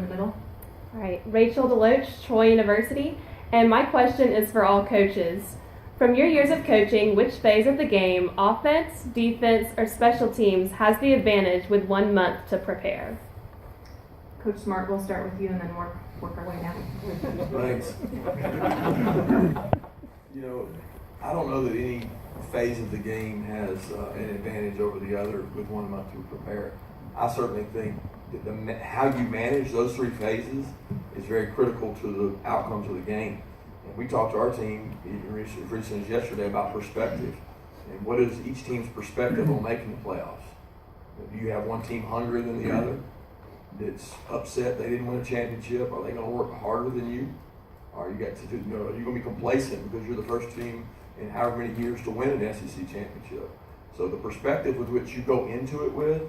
middle. All right, Rachel DeLoach, Troy University, and my question is for all coaches. From your years of coaching, which phase of the game, offense, defense, or special teams, has the advantage with 1 month to prepare? Coach Smart, we'll start with you and then work our way down. Thanks. I don't know that any phase of the game has an advantage over the other with 1 month to prepare. I certainly think that how you manage those three phases is very critical to the outcomes of the game. And we talked to our team as recent as yesterday about perspective. And what is each team's perspective on making the playoffs? Do you have one team hungrier than the other that's upset they didn't win a championship? Are they going to work harder than you? Are you going to be complacent because you're the first team in however many years to win an SEC championship? So the perspective with which you go into it with,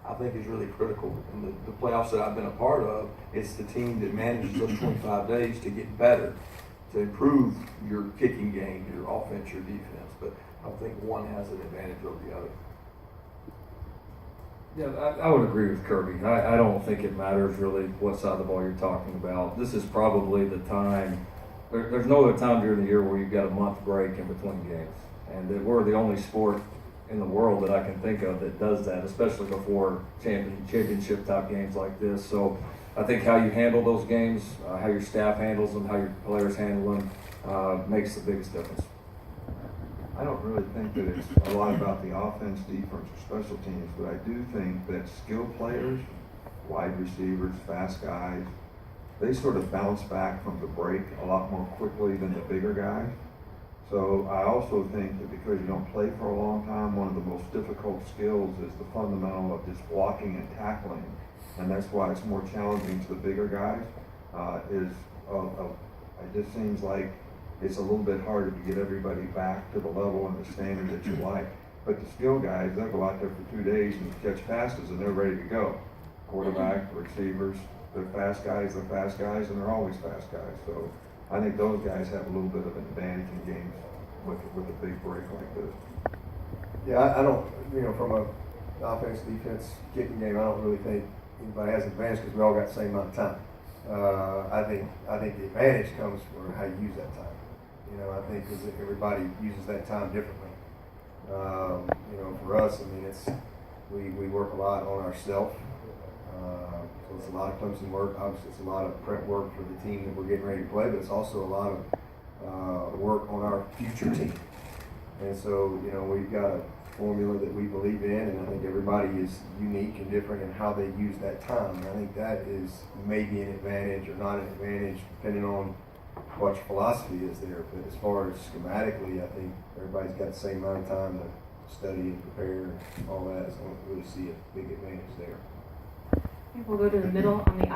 I think, is really critical. And the playoffs that I've been a part of, it's the team that manages those 25 days to get better, to improve your kicking game, your offense, your defense. But I don't think one has an advantage over the other. Yeah, I would agree with Kirby. I don't think it matters really what side of the ball you're talking about. This is probably the time. There's no other time during the year where you've got a month break in between games. And that we're the only sport in the world that I can think of that does that, especially before championship type games like this. So I think how you handle those games, how your staff handles them, how your players handle them, makes the biggest difference. I don't really think that it's a lot about the offense, defense, or special teams, but I do think that skilled players, wide receivers, fast guys, they sort of bounce back from the break a lot more quickly than the bigger guys. So I also think that because you don't play for a long time, one of the most difficult skills is the fundamental of just blocking and tackling. And that's why it's more challenging to the bigger guys. It just seems like it's a little bit harder to get everybody back to the level and the standard that you like. But the skill guys, they'll go out there for 2 days and catch passes and they're ready to go. Quarterback, receivers, they're fast guys, and they're always fast guys. So I think those guys have a little bit of an advantage in games with a big break like this. Yeah, I don't, from a offense, defense, kicking game, I don't really think anybody has an advantage because we all got the same amount of time. I think the advantage comes for how you use that time. I think because everybody uses that time differently. For us, we work a lot on ourselves. So it's a lot of Clemson work. Obviously, it's a lot of prep work for the team that we're getting ready to play, but it's also a lot of work on our future team. And so, we've got a formula that we believe in, and I think everybody is unique and different in how they use that time. And I think that is maybe an advantage or not an advantage, depending on what your philosophy is there. But as far as schematically, I think everybody's got the same amount of time to study and prepare and all that. So I don't really see a big advantage there. Okay, we'll go to the middle on the